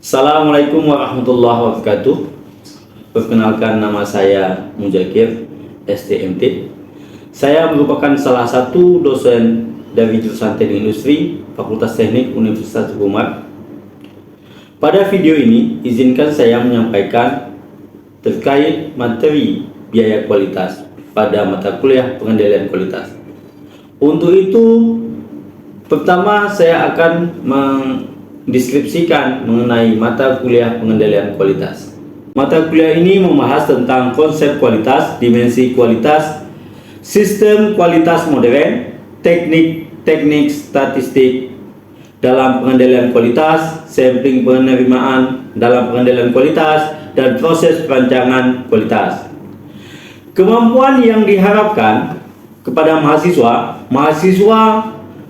Assalamualaikum warahmatullahi wabarakatuh. Perkenalkan, nama saya Muzakir, STMT. Saya merupakan salah satu dosen dari jurusan Teknik Industri Fakultas Teknik Universitas Umar. Pada video ini, izinkan saya menyampaikan terkait materi biaya kualitas pada mata kuliah pengendalian kualitas. Untuk itu, pertama saya akan mendeskripsikan mengenai mata kuliah pengendalian kualitas. Mata kuliah ini membahas tentang konsep kualitas, dimensi kualitas, sistem kualitas modern, teknik statistik dalam pengendalian kualitas, sampling penerimaan dalam pengendalian kualitas, dan proses perancangan kualitas. Kemampuan yang diharapkan kepada mahasiswa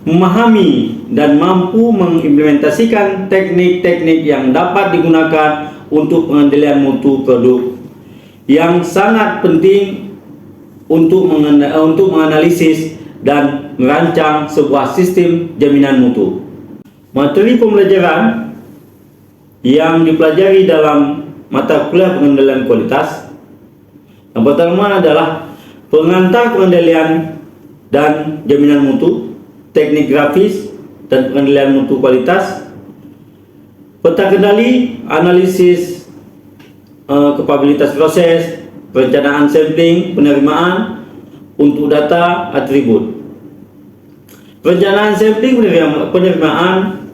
memahami dan mampu mengimplementasikan teknik-teknik yang dapat digunakan untuk pengendalian mutu produk, yang sangat penting untuk menganalisis dan merancang sebuah sistem jaminan mutu. Materi pembelajaran yang dipelajari dalam mata kuliah pengendalian kualitas yang pertama adalah pengantar pengendalian dan jaminan mutu, teknik grafis dan pengendalian mutu kualitas, peta kendali, analisis kapabilitas proses, perencanaan sampling, penerimaan untuk data atribut. Perencanaan sampling penerimaan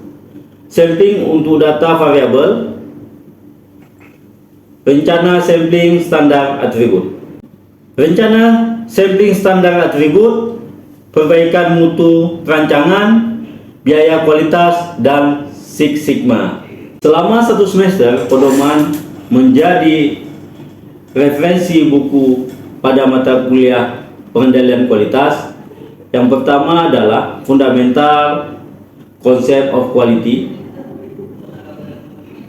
sampling untuk data variabel, rencana sampling standar atribut. Rencana sampling standar atribut, perbaikan mutu perancangan, biaya kualitas, dan Six Sigma. Selama satu semester, pedoman menjadi referensi buku pada mata kuliah pengendalian kualitas. Yang pertama adalah Fundamental Concept of Quality.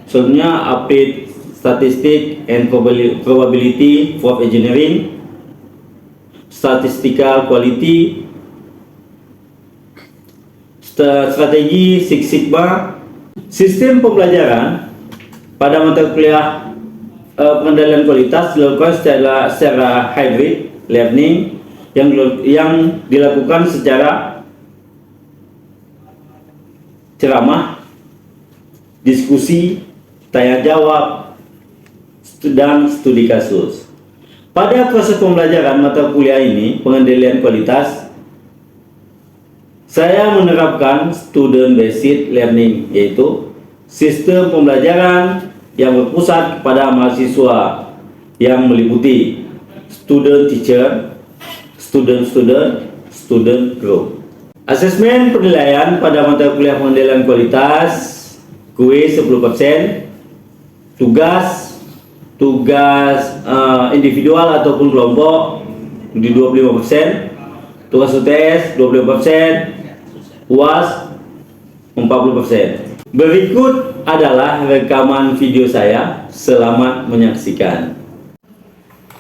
Selanjutnya Applied Statistics and Probability for Engineering, Statistical Quality, Strategi Six Sigma. Sistem pembelajaran pada mata kuliah pengendalian kualitas dilakukan secara hybrid learning yang dilakukan secara ceramah, diskusi, tanya jawab, dan studi kasus. Pada proses pembelajaran mata kuliah ini, pengendalian kualitas, saya menerapkan student based learning, yaitu sistem pembelajaran yang berpusat kepada mahasiswa yang meliputi student teacher, student group. Asesmen penilaian pada mata kuliah pengendalian kualitas, kuis 10%, tugas individual ataupun kelompok di 25%, tugas UTS 25%, UAS 40%. Berikut adalah rekaman video saya. Selamat menyaksikan.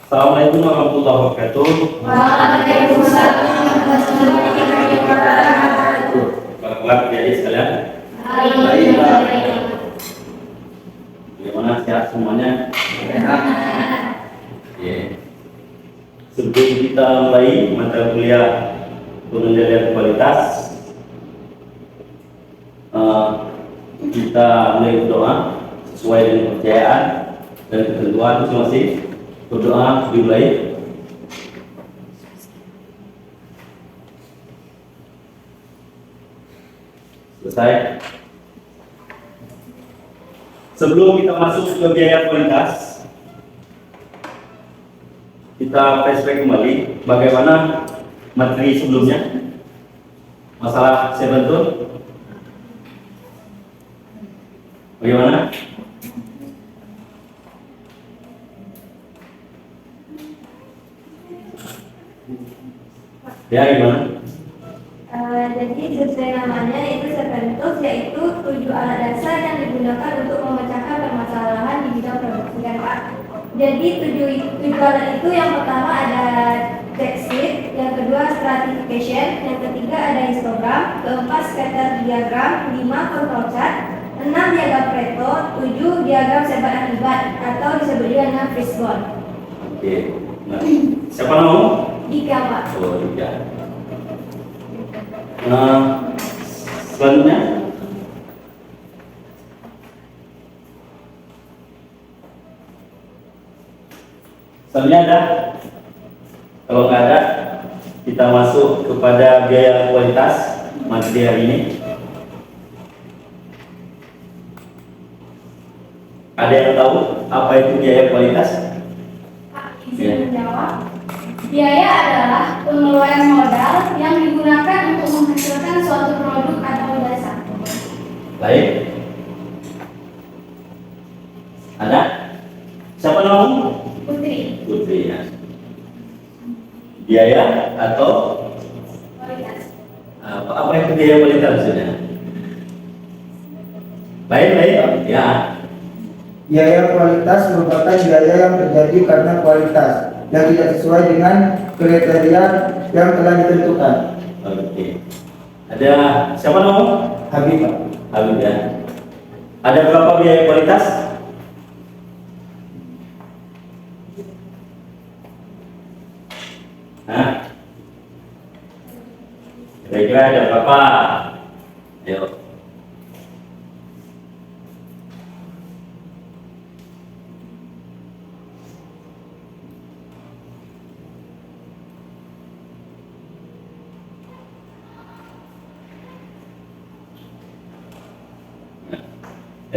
Assalamualaikum warahmatullahi wabarakatuh. Waalaikumsalam warahmatullahi wabarakatuh. Kabar jadi sekalian? Baik. Bagaimana, sehat semuanya? Sehat. Sebelum kita mulai mata kuliah pengendalian kualitas, kita mulai berdoa sesuai dengan kepercayaan dan ketentuan masing-masing. Berdoa dimulai. Selesai. Sebelum kita masuk ke biaya kualitas, kita flashback kembali bagaimana materi sebelumnya. Masalah saya bantu? Bagaimana? Ya, gimana? Jadi sesuai namanya itu Serpentus, yaitu 7 alat dasar yang digunakan untuk memecahkan permasalahan di bidang produksi, kan Pak? Jadi 7 alat itu, yang pertama ada text sheet, yang kedua stratification, yang ketiga ada histogram, keempat scatter diagram, 5 control chart, 6. Diagram Pareto. 7. Diagram sebat akibat atau disebut juga dengan fishbone. Oke. Nah, siapa namamu? Dika, Pak. Oh, Dika. Nah, selanjutnya. Selanjutnya ada? Kalau nggak ada, kita masuk kepada biaya kualitas materi hari ini. Ada yang tahu apa itu biaya kualitas? Pak, izin menjawab. Biaya adalah pengeluaran modal yang digunakan untuk menghasilkan suatu produk atau jasa. Baik. Ada? Siapa namamu? Putri. Putri ya. Biaya atau Kualitas. apa itu biaya kualitas maksudnya? Baik ya. Biaya kualitas merupakan biaya yang terjadi karena kualitas yang tidak sesuai dengan kriteria yang telah ditentukan. Oke. Ada siapa namamu? Habib, Pak. Habib ya. Ada berapa biaya kualitas? Hah? Kira-kira ada berapa? Ayo.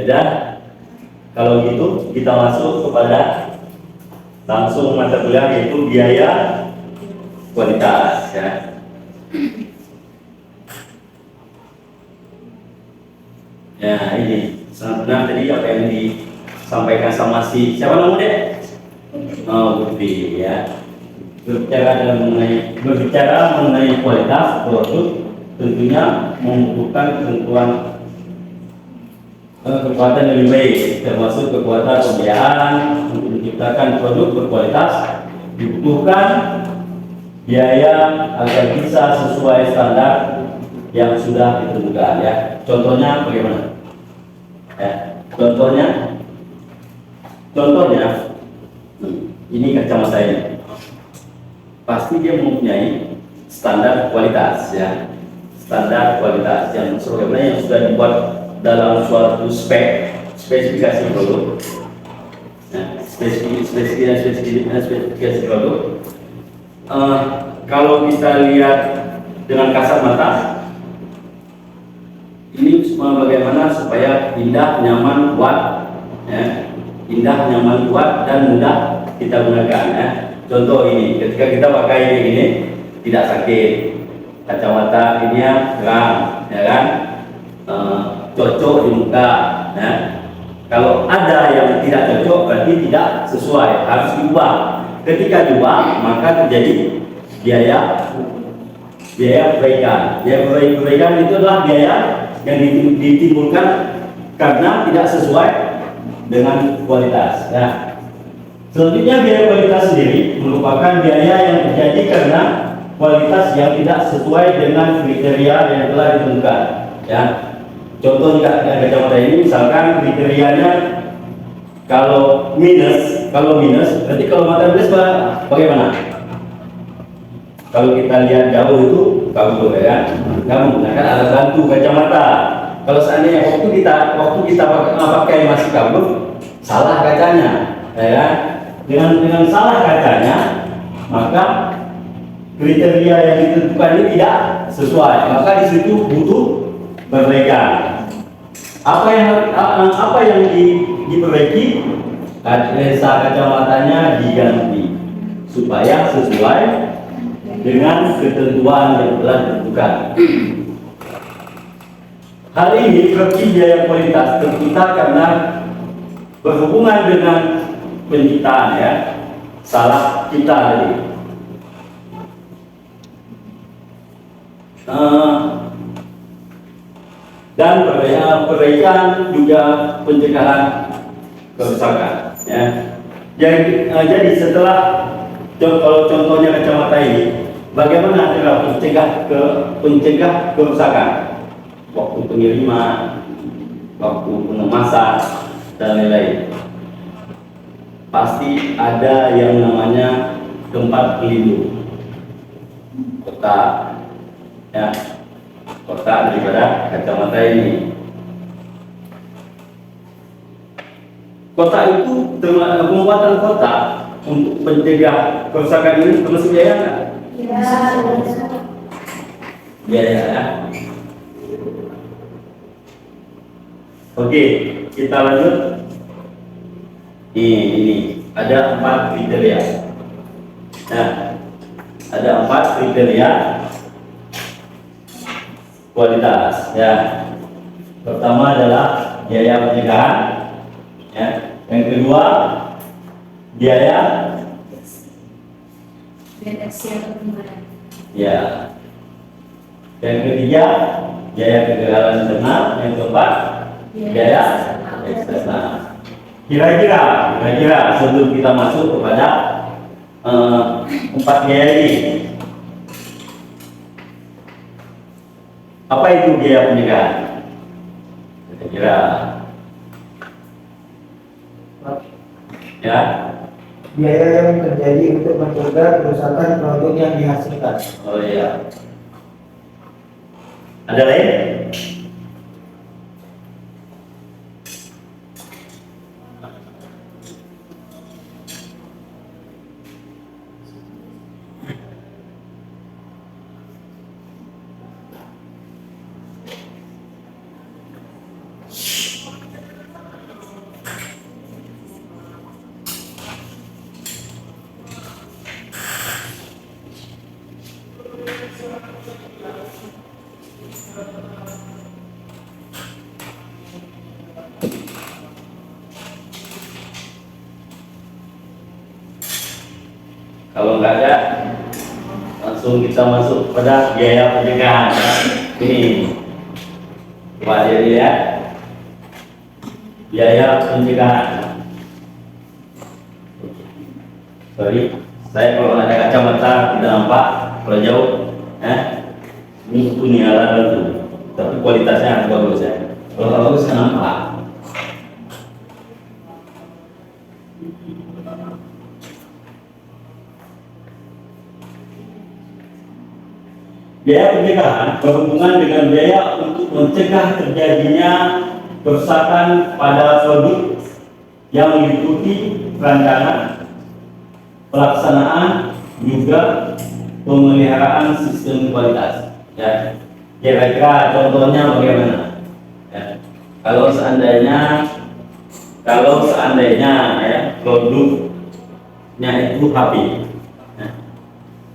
Ya, kalau gitu kita masuk kepada langsung mata kuliah yaitu biaya kualitas ya. Ya ini sangat benar tadi apa yang disampaikan sama siapa namanya dek? Oh Budi ya. Berbicara mengenai kualitas produk tentunya membutuhkan ketentuan kekuatan yang lebih baik, termasuk kekuatan pembiayaan untuk menciptakan produk berkualitas. Dibutuhkan biaya agar bisa sesuai standar yang sudah ditentukan ya. Contohnya bagaimana? Ya, contohnya ini kacamata ini. Pasti dia mempunyai standar kualitas ya. Standar kualitas yang sebagaimana yang sudah dibuat dalam suatu spesifikasi produk. Nah, spesifikasi produk. Kalau kita lihat dengan kasat mata, ini bagaimana supaya indah, nyaman, kuat, ya. Indah, nyaman, kuat, dan mudah kita gunakan. Ya. Contoh ini, ketika kita pakai ini tidak sakit, kacamata ini terang, ya kan? Cocok di muka. Ya. Kalau ada yang tidak cocok berarti tidak sesuai, harus diubah. Ketika diubah maka terjadi biaya perbaikan. Biaya perbaikan itu adalah biaya yang ditimbulkan karena tidak sesuai dengan kualitas. Ya. Selanjutnya biaya kualitas sendiri merupakan biaya yang terjadi karena kualitas yang tidak sesuai dengan kriteria yang telah ditentukan. Ya. Contoh kacamata ini misalkan kriterianya kalau minus berarti kalau mata minus bagaimana? Kalau kita lihat jauh itu kabur ya kan? Kamu menggunakan alat bantu kacamata. Kalau seandainya waktu kita pakai masih kabur, salah kacanya, ya kan? Dengan salah kacanya, maka kriteria yang ditentukan ini tidak sesuai. Maka di situ butuh perbaikan. Apa yang diperbaiki? Lensa kacamatanya diganti supaya sesuai dengan ketentuan yang telah ditentukan. Hal ini berarti biaya kualitas tercipta karena berhubungan dengan penciptaan ya, salah kita tadi. Dan perbaikan juga pencegahan kerusakan ya. Jadi setelah kalau contohnya kacamata ini, bagaimana cara pencegah kerusakan waktu pengiriman waktu memasak dan lain-lain. Pasti ada yang namanya tempat pelindung, kotak, ya, kotak daripada kacamata ini. Kotak itu pembuatan kotak untuk mencegah kerusakan ini termasuk biaya nggak? Biaya ya. Oke, kita lanjut. Ini ada 4 kriteria. Nah, ada 4 kriteria kualitas. Ya, pertama adalah biaya pencegahan. Ya, yang kedua biaya. Ya, yang ketiga biaya kegagalan internal. Yang keempat biaya eksternal. Kira-kira sebelum kita masuk kepada 4 biaya ini, apa itu biaya pencegahan? Kira-kira ya, Biaya yang terjadi untuk mencegah kerusakan produk yang dihasilkan. oh iya. Ada lain? Kalau nggak ada, langsung kita masuk pada biaya pencegahan. Ini, coba dilihat biaya pencegahan. Sorry, saya kalau ada kacamata tidak nampak. Kalau jauh, ini alat bantu, tapi kualitasnya harus bagus ya. Kalau nggak bagus kan nampak. Biaya pencegahan berhubungan dengan biaya untuk mencegah terjadinya kerusakan pada produk yang meliputi perancangan, pelaksanaan, juga pemeliharaan sistem kualitas. Ya, kira-kira contohnya bagaimana? Ya. Kalau seandainya ya, produknya itu HP, ya.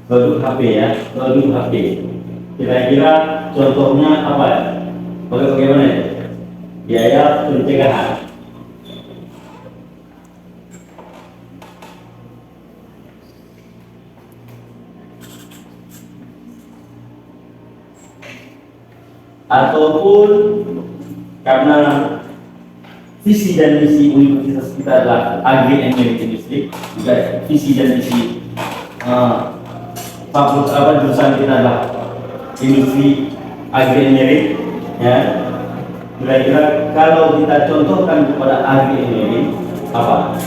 Produk HP ya, produk HP. Kira-kira contohnya apa ya? Bagaimana ya? Biaya pencegahan. Ataupun karena visi dan misi universitas kita adalah agri and merit industry, juga visi dan misi fakultas jurusan kita adalah industri agri and merit, ya. Kira-kira kalau kita contohkan kepada agri and merit, apa?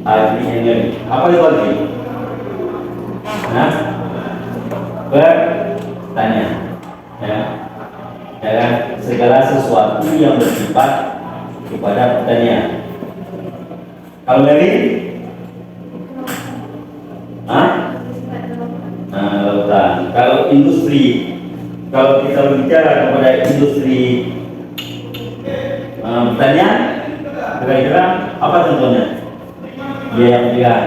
Agri and merit. Apa itu agri? Nah, bertanya, ya. Dan segala sesuatu yang bersifat kepada pertanian. Kalau merit, lautan. Kalau industri, kalau kita berbicara kepada industri pertanian, kira-kira apa contohnya? Biaya pencegahan.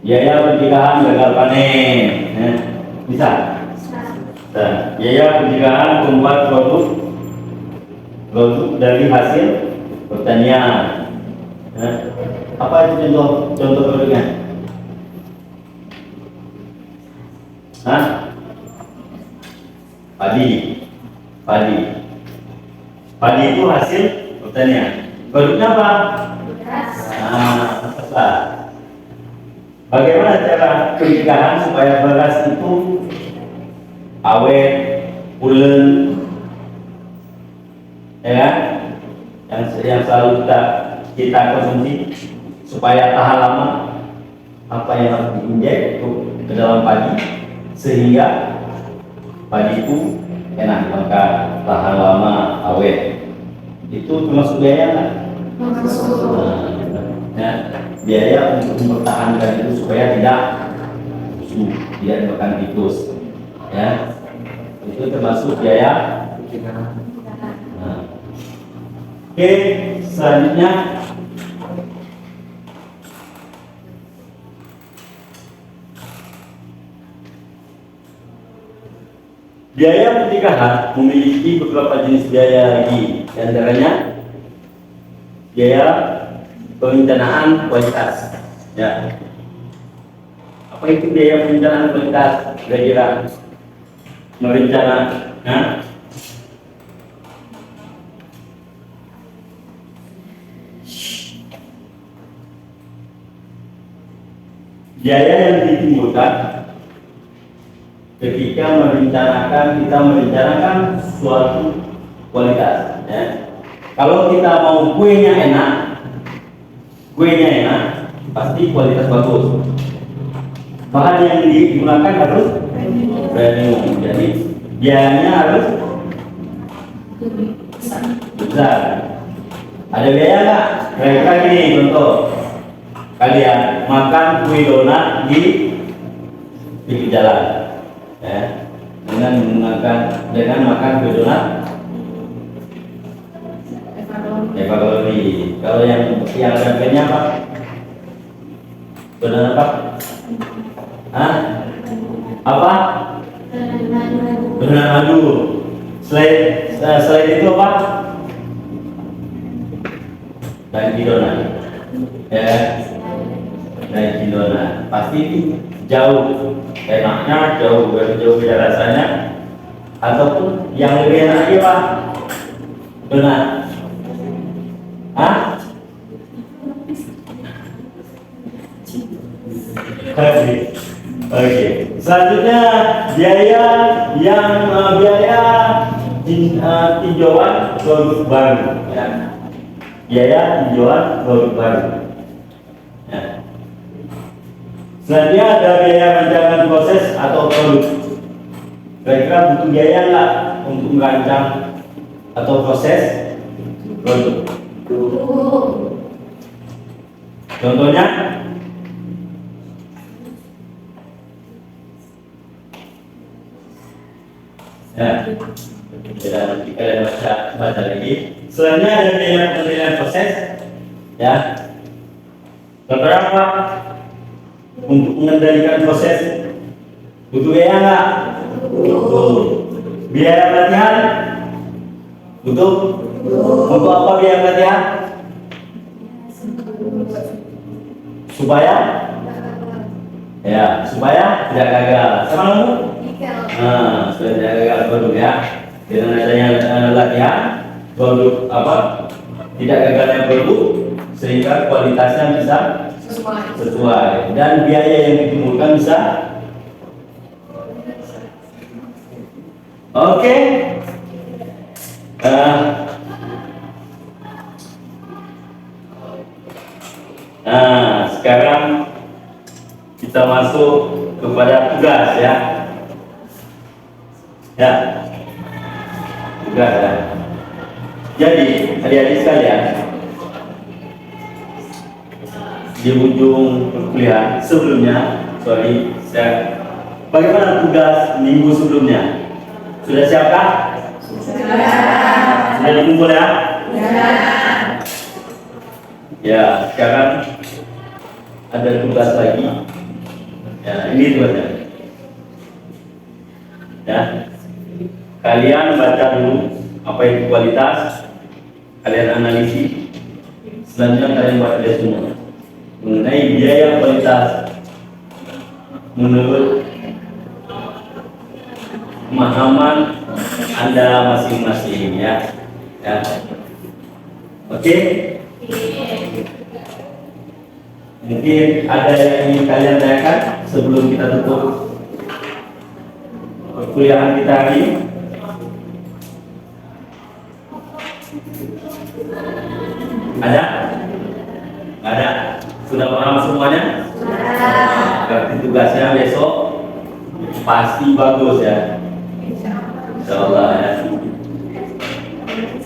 Biaya pencegahan gagal panen, ya. Bisa. Nah, biaya pencegahan membuat produk dari hasil pertanian. Ya. Apa itu contoh produknya? Padi itu hasil pertanian. Produknya apa? Beras. Bagaimana cara pencegahan supaya beras itu awet, pulen, ya kan? Yang selalu kita konsumsi supaya tahan lama. Apa yang harus diinjek ke dalam padi sehingga padi itu enak makan, tahan lama, awet. Itu termasuk biaya nggak? Ya, biaya untuk mempertahankan itu supaya tidak busuk, tidak dimakan tikus. Ya, itu termasuk biaya. Nah. Oke, selanjutnya biaya pernikahan memiliki beberapa jenis biaya lagi, di antaranya biaya perencanaan kualitas. Ya, apa itu biaya perencanaan kualitas? Kira-kira merencana, nah? Biaya yang ditimbulkan ketika kita merencanakan suatu kualitas, ya. Kalau kita mau kuenya enak, pasti kualitas bagus. Bahan yang digunakan harus premium, jadi biayanya harus besar. Ada biaya nggak? Kira-kira gini contoh, kalian makan kue donat di pinggir jalan. Ya, dengan makan kue donat Eva kalori. Kalau yang harganya apa? Donat apa? Hah? Apa? Donat madu. Selain itu apa? Daging donat. Ya, daging donat. Pasti jauh enaknya, jauh beda rasanya. Ataupun yang lebih enak lagi Pak, donat. Hah? Oke. Selanjutnya biaya tinjauan produk baru. Ya. Biaya tinjauan produk baru. Ya. Selanjutnya ada biaya perencanaan proses atau produk. Kira-kira butuh biaya nggak untuk merancang atau proses produk? Contohnya, ya, nanti kalian baca lagi. Selanjutnya ada biaya penilaian proses, ya. Contohnya apa? Untuk mengendalikan proses butuh biaya nggak? Butuh. Biaya pelatihan butuh. Untuk apa biaya pelatihan? Supaya tidak gagal. Sama kamu? Supaya tidak gagal produk, ya. Dengan adanya latihan produk tidak gagalnya produk sehingga kualitasnya bisa sesuai dan biaya yang ditimbulkan bisa. Oke. Nah, sekarang kita masuk kepada tugas, ya. Ya, tugas, ya. Jadi adik-adik sekalian, di ujung perkuliahan sebelumnya, bagaimana tugas minggu sebelumnya? Sudah siapkah? Sudah dikumpul, ya? Ya, sekarang ada tugas lagi. Ya, ini tugasnya. Ya, kalian baca dulu apa itu kualitas, kalian analisis, selanjutnya kalian buat semua mengenai biaya kualitas menurut pemahaman Anda masing-masing, ya. Ya. Oke. Mungkin ada yang ingin kalian tanyakan sebelum kita tutup perkuliahan kita hari ini. tugasnya besok pasti bagus ya. Insyaallah ya.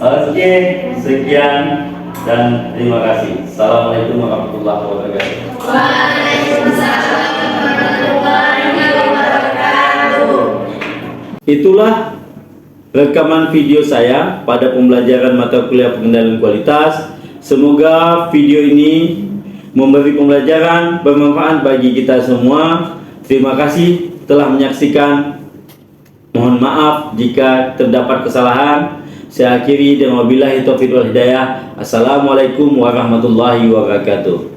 Oke, sekian dan terima kasih. Assalamualaikum warahmatullahi wabarakatuh. Waalaikumsalam warahmatullahi wabarakatuh. Itulah rekaman video saya pada pembelajaran mata kuliah pengendalian kualitas. Semoga video ini memberi pembelajaran bermanfaat bagi kita semua. Terima kasih telah menyaksikan. Mohon maaf jika terdapat kesalahan. Saya akhiri dengan wabillahi taufiq wal hidayah. Assalamualaikum warahmatullahi wabarakatuh.